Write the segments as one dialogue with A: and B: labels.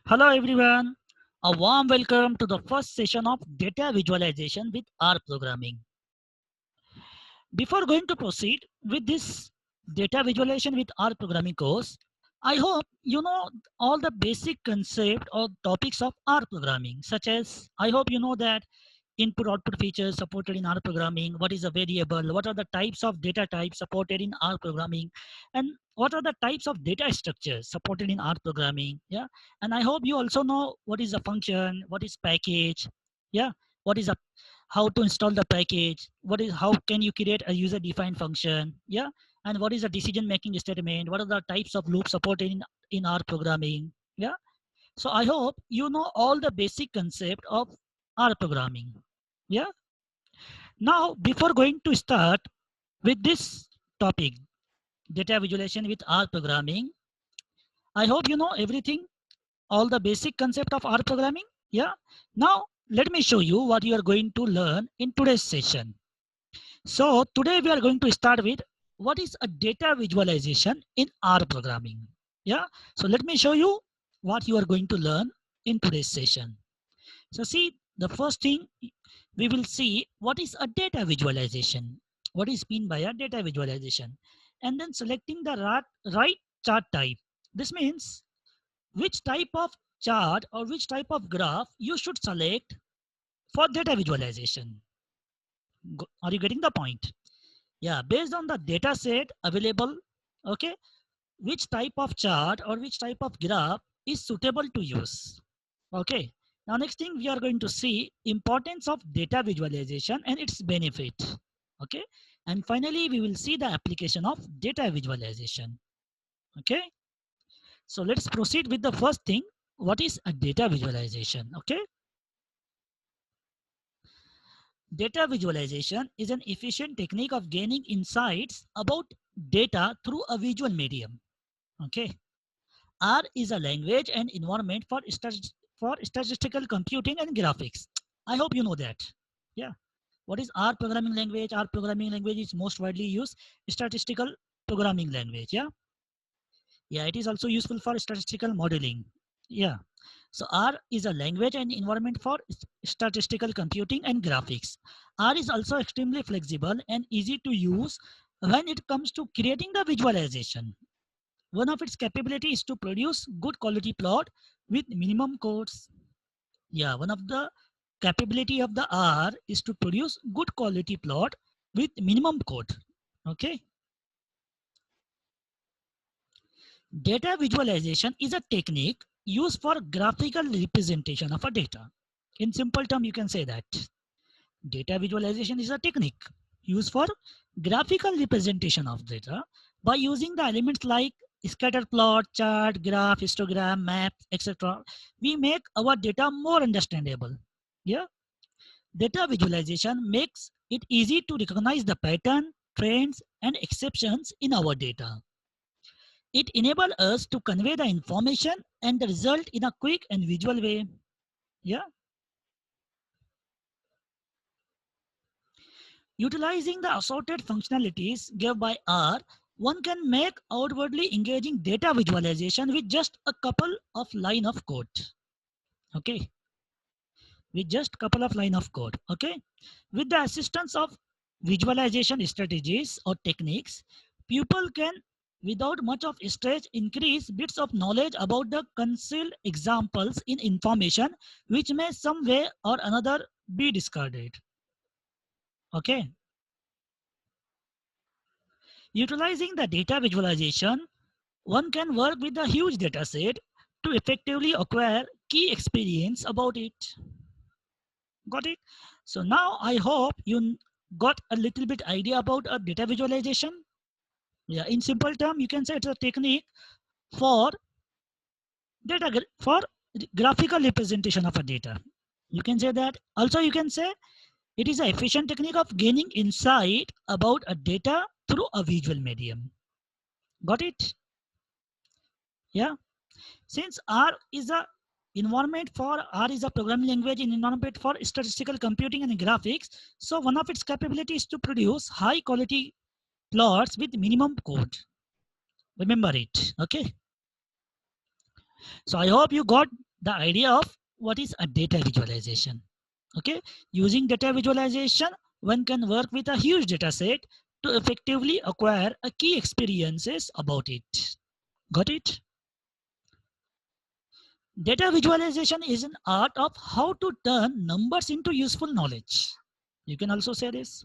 A: Hello everyone. A warm welcome to the first session of data visualization with R programming. Before going to proceed with this data visualization with R programming course, I hope you know all the basic concept or topics of R programming, such as I hope you know that input output features supported in R programming, what is a variable, what are the types of data types supported in R programming, and what are the types of data structures supported in R programming. Yeah, and I hope you also know what is a function, what is package, yeah, what is a how to install the package, what is how can you create a user defined function, yeah, and what is a decision making statement, what are the types of loops supported in R programming, yeah. So I hope you know all the basic concept of R programming. Yeah. Now, before going to start with this topic, data visualization with R programming, I hope you know everything, all the basic concept of R programming. Yeah. Now, let me show you what you are going to learn in today's session. So today we are going to start with what is a data visualization in R programming. Yeah. So let me show you what you are going to learn in today's session. So see, the first thing we will see what is a data visualization. What is mean by a data visualization? And then selecting the right chart type. This means which type of chart or which type of graph you should select for data visualization. Are you getting the point? Yeah, based on the data set available, okay, which type of chart or which type of graph is suitable to use. Okay. Now next thing we are going to see importance of data visualization and its benefit. Okay. And finally we will see the application of data visualization. Okay. So let's proceed with the first thing. What is a data visualization? Okay. Data visualization is an efficient technique of gaining insights about data through a visual medium. Okay. R is a language and environment for statistical computing and graphics. I hope you know that. Yeah. What is R programming language? R programming language is most widely used statistical programming language. Yeah. Yeah. It is also useful for statistical modeling. Yeah. So R is a language and environment for statistical computing and graphics. R is also extremely flexible and easy to use when it comes to creating the visualization. One of its capability is to produce good quality plot with minimum codes. Yeah, one of the capability of the R is to produce good quality plot with minimum code. Okay. Data visualization is a technique used for graphical representation of a data. In simple term, you can say that data visualization is a technique used for graphical representation of data by using the elements like scatter plot, chart, graph, histogram, map, etc. We make our data more understandable. Yeah, data visualization makes it easy to recognize the pattern, trends, and exceptions in our data. It enables us to convey the information and the result in a quick and visual way. Yeah. Utilizing the assorted functionalities given by R, one can make outwardly engaging data visualization with just a couple of line of code. Okay, with just couple of line of code. Okay, with the assistance of visualization strategies or techniques, people can, without much of stress, increase bits of knowledge about the concealed examples in information which may some way or another be discarded. Okay. Utilizing the data visualization, one can work with a huge data set to effectively acquire key experience about it. Got it? So now I hope you got a little bit idea about a data visualization. Yeah, in simple term, you can say it's a technique for for graphical representation of a data. You can say that. Also, you can say it is an efficient technique of gaining insight about a data through a visual medium. Got it? Yeah. Since R is a programming language in environment for statistical computing and graphics. So one of its capabilities is to produce high quality plots with minimum code. Remember it. Okay. So I hope you got the idea of what is a data visualization. Okay, using data visualization, one can work with a huge data set to effectively acquire a key experiences about it. Got it? Data visualization is an art of how to turn numbers into useful knowledge. You can also say this.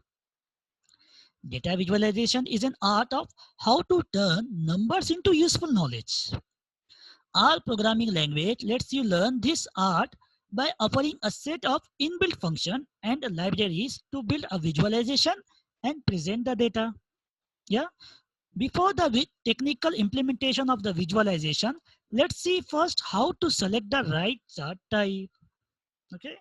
A: Data visualization is an art of how to turn numbers into useful knowledge. Our programming language lets you learn this art by offering a set of inbuilt functions and libraries to build a visualization and present the data. Yeah. Before the technical implementation of the visualization, let's see first how to select the right chart type. Okay.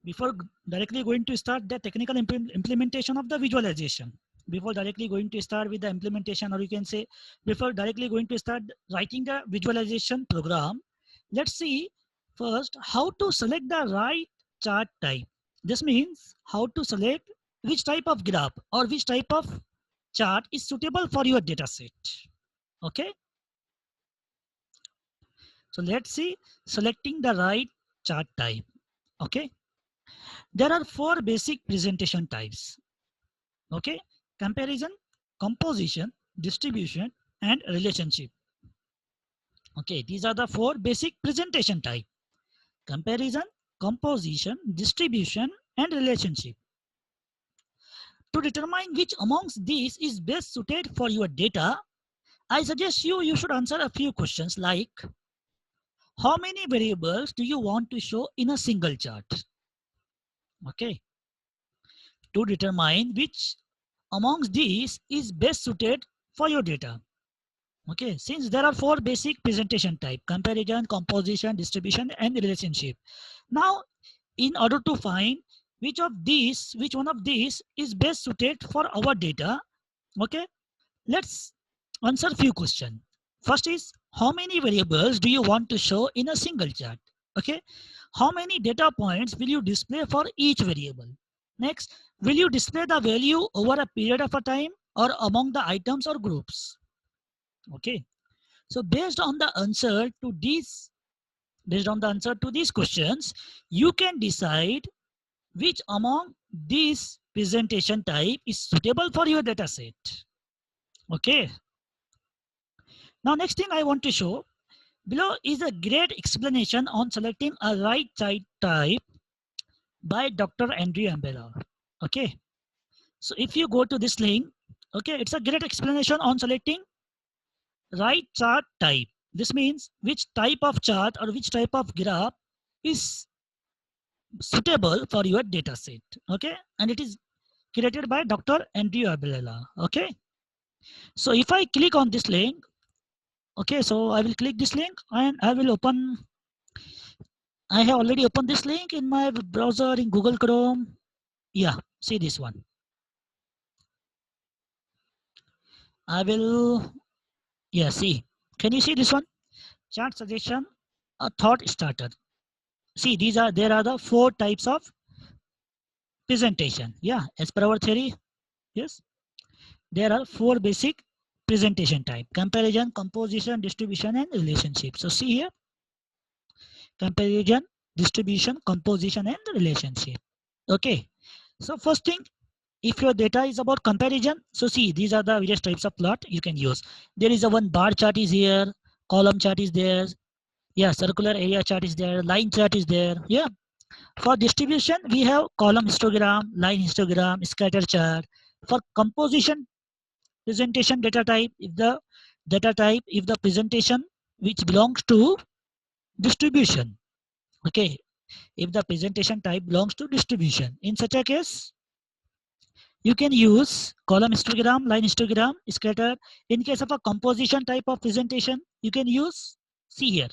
A: Before directly going to start the technical implementation of the visualization, before directly going to start with the implementation, or you can say before directly going to start writing the visualization program, let's see first how to select the right chart type. This means how to select which type of graph or which type of chart is suitable for your data set. Okay, so let's see selecting the right chart type. Okay, there are four basic presentation types. Okay, comparison, composition, distribution, and relationship. Okay, these are the four basic presentation type: comparison, composition, distribution, and relationship. To determine which amongst these is best suited for your data, I suggest you should answer a few questions like: how many variables do you want to show in a single chart? Okay, to determine which amongst these is best suited for your data. Okay, since there are four basic presentation type: comparison, composition, distribution, and relationship. Now, in order to find which one of these is best suited for our data, okay, let's answer few questions. First is, how many variables do you want to show in a single chart? Okay, how many data points will you display for each variable? Next, will you display the value over a period of a time or among the items or groups? Okay, so based on the answer to these questions, you can decide which among these presentation type is suitable for your data set. Okay. Now, next thing I want to show below is a great explanation on selecting a right chart type by Dr. Andrew Ambella. Okay. So if you go to this link, okay, it's a great explanation on selecting right chart type. This means which type of chart or which type of graph is suitable for your data set. Okay, and it is created by Dr. Andrew Abelala. Okay, so if I click on this link, okay, so I will click this link and I will open. I have already opened this link in my browser in Google Chrome. Yeah, see this one. I will, yeah, see. Can you see this one? Chart suggestion, a thought starter. See, there are the four types of presentation. Yeah, as per our theory, yes, there are four basic presentation type: comparison, composition, distribution, and relationship. So see here, comparison, distribution, composition, and relationship. Okay, so first thing, if your data is about comparison, so see, these are the various types of plot you can use. There is a one bar chart is here, column chart is there, yeah, circular area chart is there, line chart is there. Yeah, for distribution we have column histogram, line histogram, scatter chart. For composition presentation data type, if the presentation which belongs to distribution. Okay, if the presentation type belongs to distribution, in such a case you can use column histogram, line histogram, scatter. In case of a composition type of presentation, you can use, see here,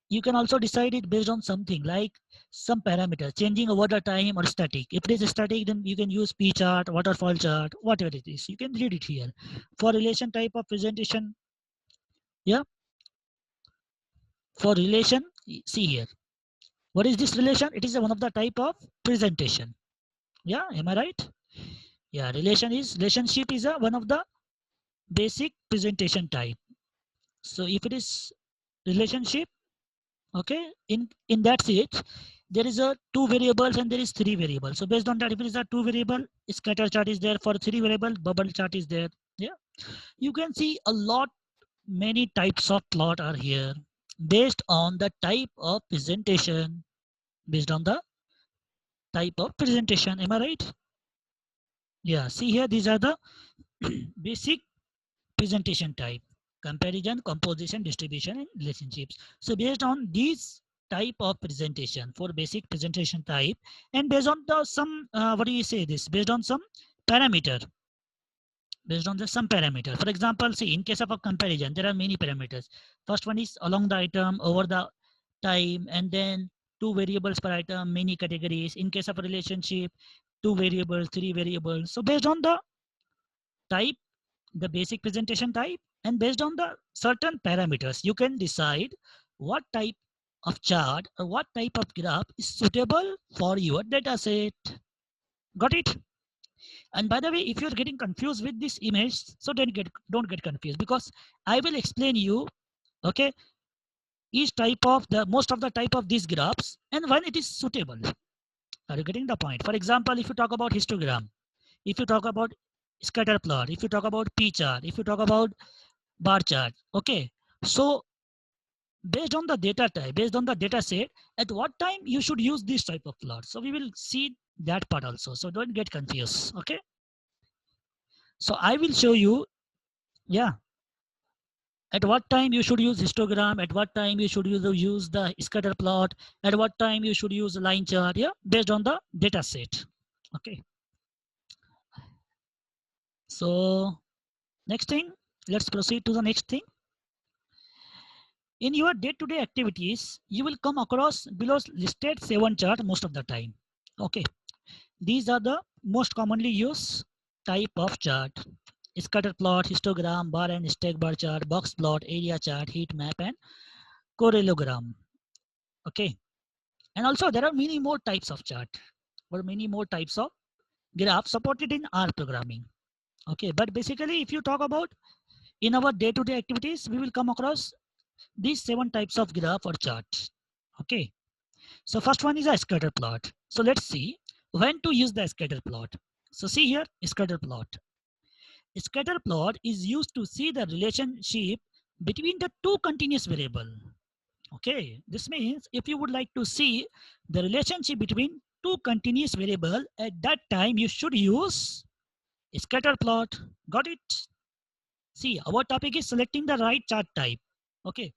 A: you can also decide it based on something like some parameters changing over the time or static. If it is static, then you can use p chart, waterfall chart, whatever it is, you can read it here. For relation type of presentation, yeah, for relation, see here, what is this relation? It is one of the type of presentation. Yeah, am I right? Yeah, relationship is one of the basic presentation type. So if it is relationship, Okay, in that sheet there is a two variables and there is three variables. So based on that, if it is a two variable, scatter chart is there. For three variable, bubble chart is there. Yeah, you can see a lot many types of plot are here based on the type of presentation. Based on the type of presentation, am I right? Yeah, see here, these are the basic presentation type: comparison, composition, distribution, and relationships. So based on these type of presentation, for basic presentation type, and based on the some what do you say this, based on some parameter, based on the some parameter. For example, see, in case of a comparison, there are many parameters. First one is along the item, over the time, and then two variables per item, many categories. In case of a relationship, two variables, three variables. So based on the type, the basic presentation type, and based on the certain parameters, you can decide what type of chart or what type of graph is suitable for your data set. Got it? And by the way, if you're getting confused with this image, so don't get confused, because I will explain you, okay, each type of the most of the type of these graphs and when it is suitable. Are you getting the point? For example, if you talk about histogram, if you talk about scatter plot, if you talk about p chart, if you talk about bar chart, okay, so based on the data type, based on the data set, at what time you should use this type of plot. So we will see that part also, so don't get confused. Okay, so I will show you, yeah, at what time you should use histogram, at what time you should use the scatter plot, at what time you should use line chart, yeah, based on the data set. Okay, so next thing, let's proceed to the next thing. In your day-to-day activities, you will come across below listed 7 chart most of the time. Okay, these are the most commonly used type of chart: scatter plot, histogram, bar and stack bar chart, box plot, area chart, heat map, and correlogram. Okay, and also there are many more types of chart or many more types of graph supported in R programming. Okay, but basically, if you talk about in our day-to-day activities, we will come across these 7 types of graph or chart. Okay, so first one is a scatter plot. So let's see when to use the scatter plot. So see here, scatter plot. Scatter plot is used to see the relationship between the two continuous variable. Okay, this means if you would like to see the relationship between two continuous variable, at that time you should use scatter plot. Got it? See, our topic is selecting the right chart type. Okay,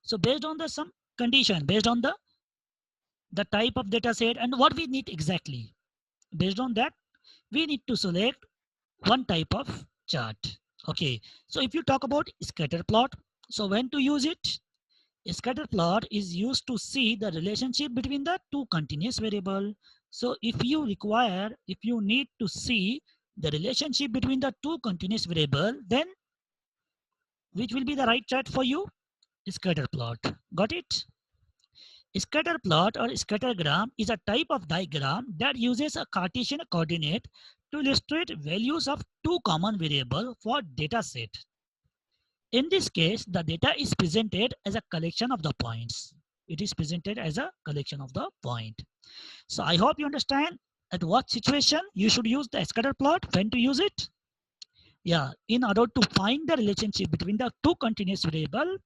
A: so based on the some condition, based on the type of data set and what we need exactly, based on that we need to select one type of chart. Okay, so if you talk about scatter plot, so when to use it? Scatter plot is used to see the relationship between the two continuous variable. So if you need to see the relationship between the two continuous variable, then which will be the right chart for you? Scatter plot. Got it? Scatter plot or scattergram is a type of diagram that uses a Cartesian coordinate to illustrate values of two common variables for data set. In this case, the data is presented as a collection of the points. It is presented as a collection of the point. So I hope you understand at what situation you should use the scatter plot, when to use it. Yeah, in order to find the relationship between the two continuous variable.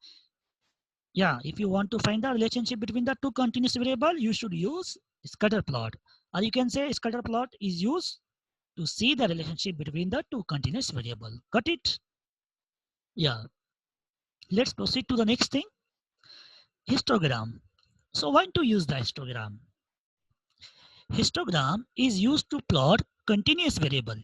A: Yeah, if you want to find the relationship between the two continuous variable, you should use scatter plot. Or you can say scatter plot is used to see the relationship between the two continuous variable. Got it? Yeah. Let's proceed to the next thing. Histogram. So when to use the histogram? Histogram is used to plot continuous variable.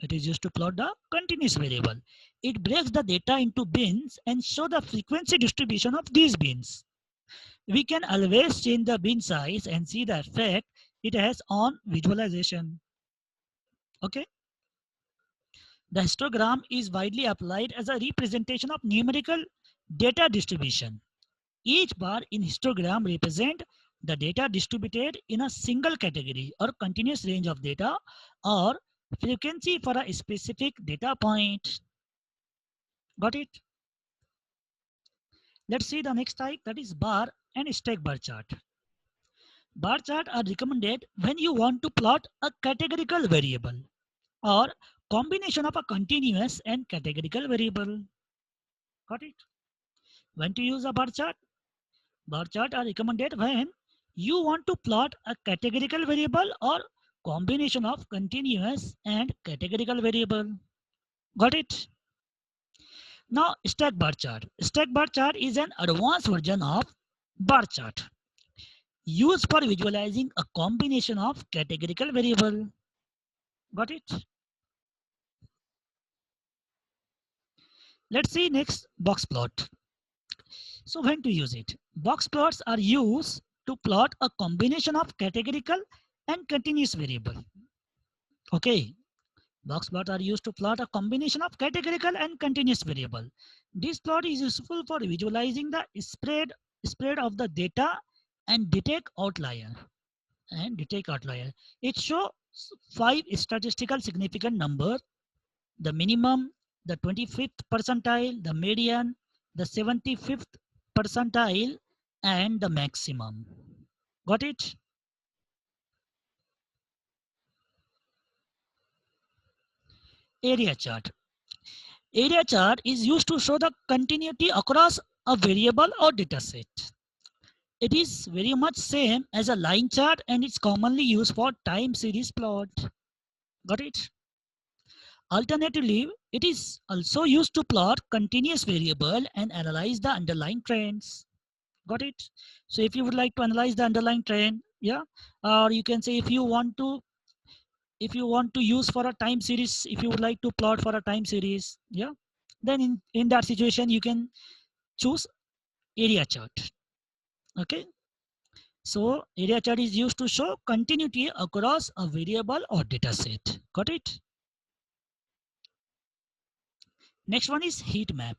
A: It is used to plot the continuous variable. It breaks the data into bins and show the frequency distribution of these bins. We can always change the bin size and see the effect it has on visualization. Okay. The histogram is widely applied as a representation of numerical data distribution. Each bar in histogram represent the data distributed in a single category or continuous range of data or frequency for a specific data point. Got it? Let's see the next type, that is bar and stack bar chart. Bar chart are recommended when you want to plot a categorical variable or combination of a continuous and categorical variable. Got it? When to use a bar chart? Bar chart are recommended when you want to plot a categorical variable or combination of continuous and categorical variable. Got it? Now stack bar chart. Stack bar chart is an advanced version of bar chart used for visualizing a combination of categorical variable. Got it? Let's see next box plot. So when to use it? Box plots are used to plot a combination of categorical and continuous variable. Okay. Box plots are used to plot a combination of categorical and continuous variable. This plot is useful for visualizing the spread of the data and detect outlier. It shows 5 statistical significant numbers: the minimum, the 25th percentile, the median, the 75th percentile, and the maximum. Got it? Area chart. Area chart is used to show the continuity across a variable or data set. It is very much same as a line chart and it's commonly used for time series plot. Got it? Alternatively, it is also used to plot continuous variable and analyze the underlying trends. Got it? So if you would like to analyze the underlying trend, yeah, or you can say if you want to use for a time series, if you would like to plot for a time series, yeah, then in that situation you can choose area chart. Okay. So area chart is used to show continuity across a variable or data set. Got it? Next one is heat map.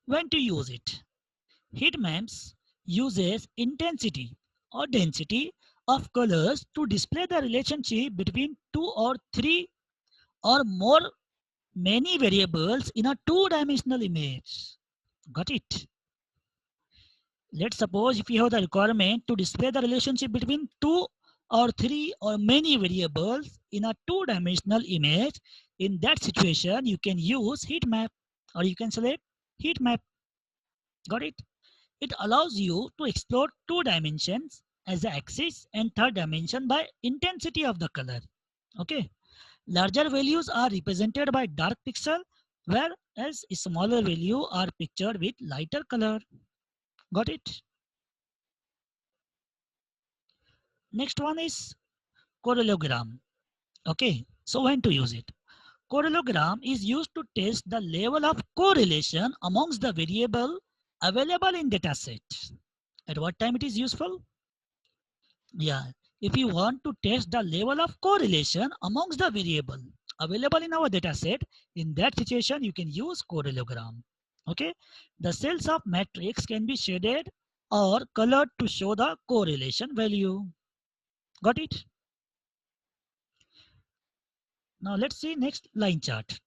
A: When to use it? Heat maps uses intensity or density of colors to display the relationship between two or three or more many variables in a two-dimensional image. Got it? Let's suppose if you have the requirement to display the relationship between two or three or many variables in a two-dimensional image, in that situation you can use heat map or you can select heat map. Got it? It allows you to explore two dimensions as the axis and third dimension by intensity of the color. Okay. Larger values are represented by dark pixel, whereas smaller value are pictured with lighter color. Got it? Next one is correlogram. Okay. So when to use it? Correlogram is used to test the level of correlation amongst the variable available in dataset. At what time it is useful? Yeah, if you want to test the level of correlation amongst the variable available in our data set, in that situation, you can use correlogram. Okay, the cells of matrix can be shaded or colored to show the correlation value. Got it? Now let's see next line chart.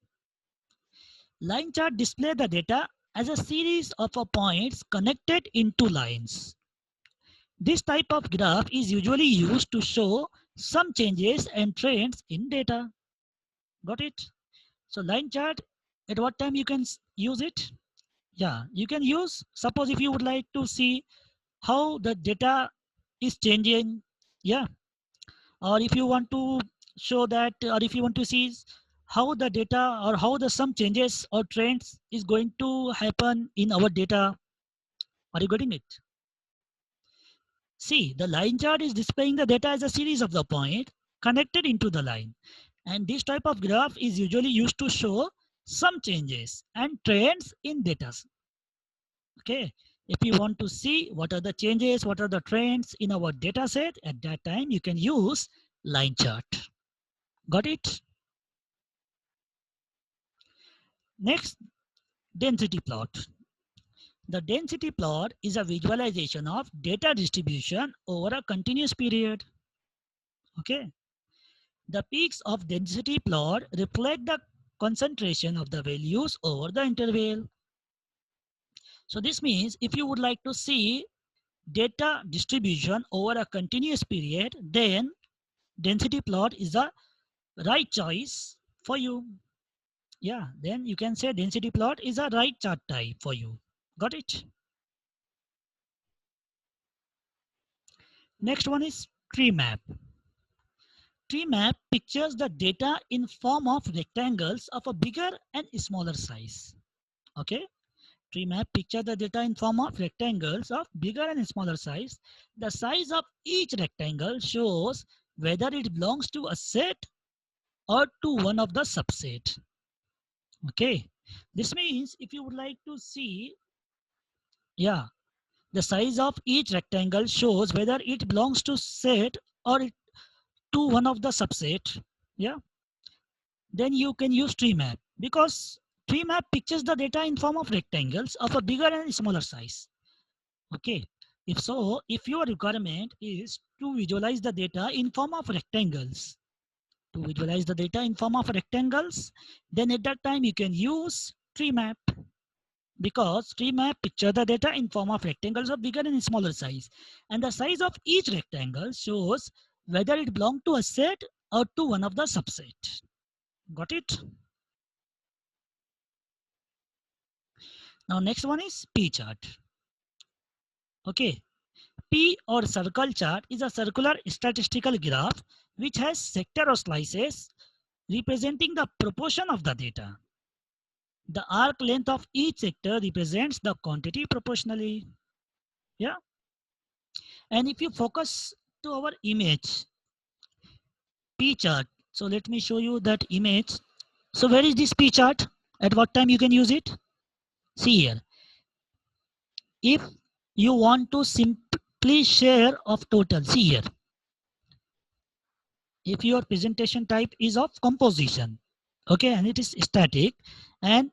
A: Line chart display the data as a series of points connected into lines. This type of graph is usually used to show some changes and trends in data. Got it? So line chart, at what time you can use it? Yeah, you can use, suppose if you would like to see how the data is changing, yeah, or if you want to show that, or if you want to see how the data or how the some changes or trends is going to happen in our data. Are you getting it? See, the line chart is displaying the data as a series of the point connected into the line. And this type of graph is usually used to show some changes and trends in data. Okay. If you want to see what are the changes, what are the trends in our data set, at that time you can use line chart. Got it? Next, density plot. The density plot is a visualization of data distribution over a continuous period. Okay. The peaks of density plot reflect the concentration of the values over the interval. So this means if you would like to see data distribution over a continuous period, then density plot is the right choice for you. Yeah, then you can say density plot is a right chart type for you. Got it? Next one is tree map. Tree map pictures the data in form of rectangles of a bigger and smaller size. Okay. Tree map picture the data in form of rectangles of bigger and smaller size. The size of each rectangle shows whether it belongs to a set or to one of the subset. Okay. This means if you would like to see, yeah, the size of each rectangle shows whether it belongs to set or to one of the subset. Yeah. Then you can use tree map because tree map pictures the data in form of rectangles of a bigger and smaller size. Okay. If so, if your requirement is to visualize the data in form of rectangles, then at that time you can use tree map because tree map picture the data in form of rectangles of bigger and smaller size. And the size of each rectangle shows whether it belongs to a set or to one of the subset. Got it? Now next one is P chart. Okay. P or circle chart is a circular statistical graph which has sector or slices representing the proportion of the data. The arc length of each sector represents the quantity proportionally. Yeah. And if you focus to our image, P chart. So let me show you that image. So where is this P chart? At what time you can use it? See here. If you want to simply share of total, see here. If your presentation type is of composition, okay, and it is static, and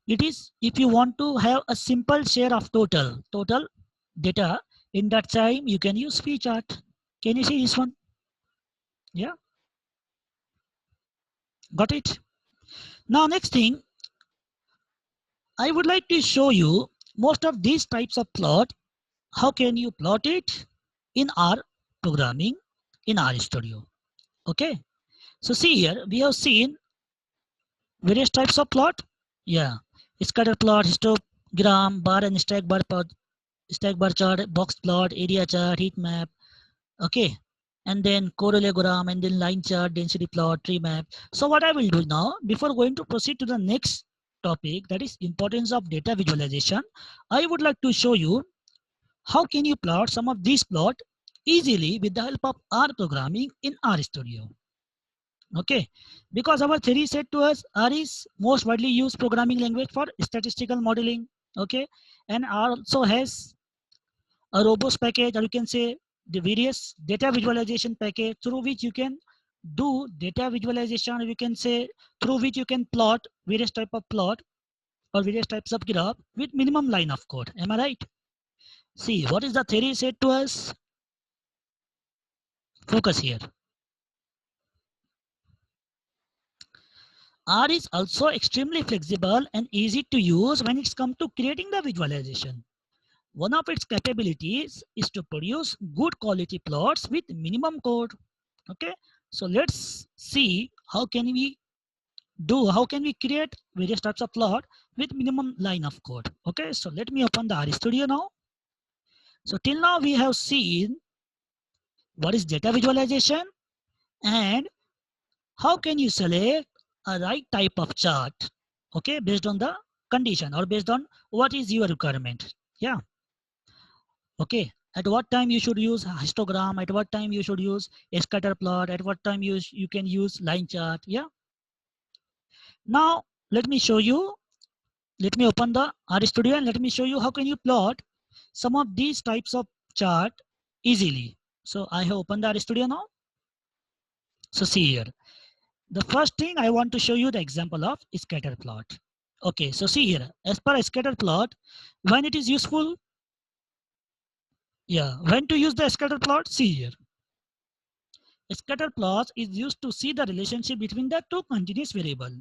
A: it is if you want to have a simple share of total data, in that time you can use P chart. Can you see this one? Yeah, got it. Now next thing, I would like to show you most of these types of plot. How can you plot it in our programming in R Studio? Okay, so see here we have seen various types of plot. Yeah, scatter plot, histogram, bar and stack bar chart, box plot, area chart, heat map. Okay, and then correlogram, and then line chart, density plot, tree map. So what I will do now, before going to proceed to the next topic, that is importance of data visualization, I would like to show you how can you plot some of these plot easily with the help of R programming in R Studio. Okay, because our theory said to us R is most widely used programming language for statistical modeling. Okay, and R also has a robust package, or you can say the various data visualization package through which you can do data visualization, or you can say through which you can plot various type of plot or various types of graph with minimum line of code. Am I right? See, what is the theory said to us? Focus here. R is also extremely flexible and easy to use when it's come to creating the visualization. One of its capabilities is to produce good quality plots with minimum code. Okay, so let's see how can we create various types of plot with minimum line of code. Okay, so let me open the R Studio now. So till now we have seen what is data visualization and how can you select a right type of chart, okay, based on the condition or based on what is your requirement. Yeah, okay, at what time you should use histogram, at what time you should use a scatter plot, at what time you can use line chart. Yeah, now let me show you, let me open the R Studio and let me show you how can you plot some of these types of chart easily. So I have opened the R Studio now. So see here, the first thing I want to show you the example of scatter plot. Okay, so see here, as per a scatter plot, when it is useful, yeah, when to use the scatter plot, see here. Scatter plot is used to see the relationship between the two continuous variable.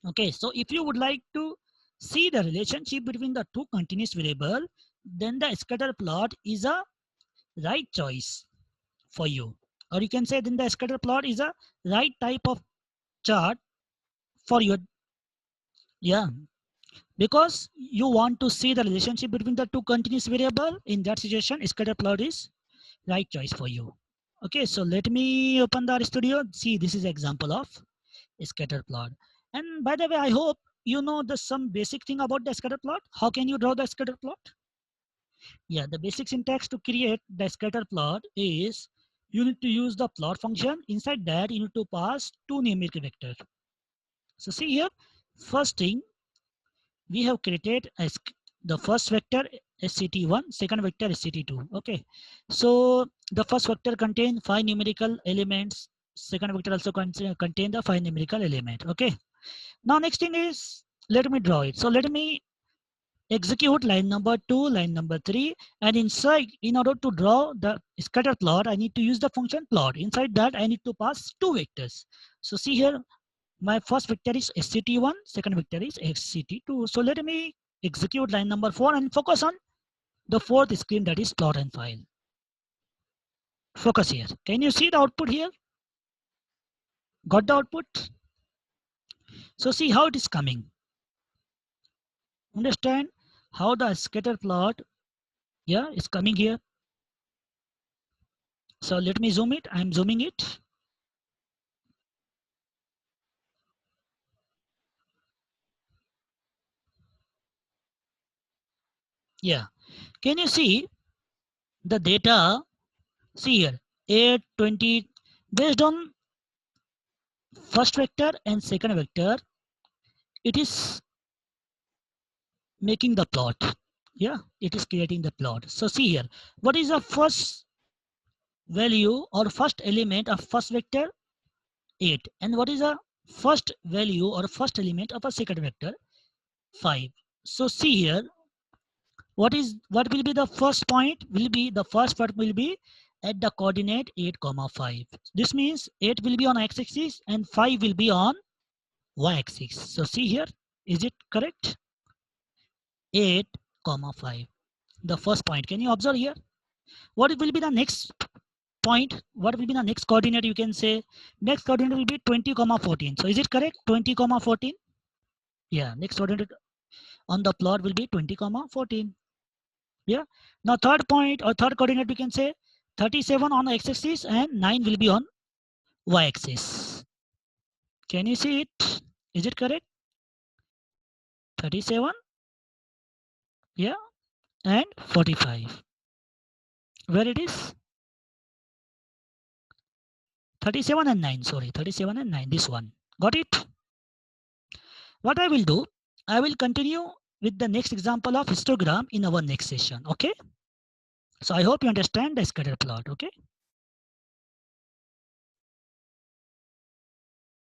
A: Okay, so if you would like to see the relationship between the two continuous variable, then the scatter plot is a right choice for you. Or you can say then the scatter plot is a right type of chart for your, yeah, because you want to see the relationship between the two continuous variable. In that situation, scatter plot is right choice for you. Okay, so let me open the studio. See, this is example of scatter plot. And by the way, I hope you know the some basic thing about the scatter plot. How can you draw the scatter plot? Yeah, the basic syntax to create the scatter plot is you need to use the plot function. Inside that, you need to pass two numeric vectors. So see here, first thing, we have created as the first vector sct1, second vector sct2. Okay, so the first vector contain 5 numerical elements, second vector also contain the 5 numerical element. Okay, now next thing is, let me draw it. So let me execute line number 2, line number 3, and inside, in order to draw the scatter plot, I need to use the function plot. Inside that, I need to pass two vectors. So see here, my first vector is sct1, second vector is sct2. So let me execute line number 4 and focus on the fourth screen, that is plot and file. Focus here. Can you see the output here? Got the output? So see how it is coming. Understand how the scatter plot, yeah, is coming here. So let me zoom it. I'm zooming it. Yeah. Can you see the data? See here, 8, 20, based on first vector and second vector, it is making the plot. Yeah, it is creating the plot. So see here, what is the first value or first element of first vector? 8. And what is the first value or first element of a second vector? 5. So see here, what will be the first point? Will be the first part will be at the coordinate 8, 5. This means 8 will be on x-axis and 5 will be on y-axis. So see here, is it correct? 8, 5. The first point. Can you observe here? What will be the next point? What will be the next coordinate? You can say next coordinate will be 20, 14. So is it correct? 20, 14. Yeah, next coordinate on the plot will be 20, 14. Yeah. Now third point or third coordinate we can say 37 on the x-axis and 9 will be on y-axis. Can you see it? Is it correct? 37, yeah, and 45. Where it is? 37 and 9, sorry, 37 and 9, this one. Got it? What I will do, I will continue with the next example of histogram in our next session, okay? So I hope you understand the scatter plot, okay?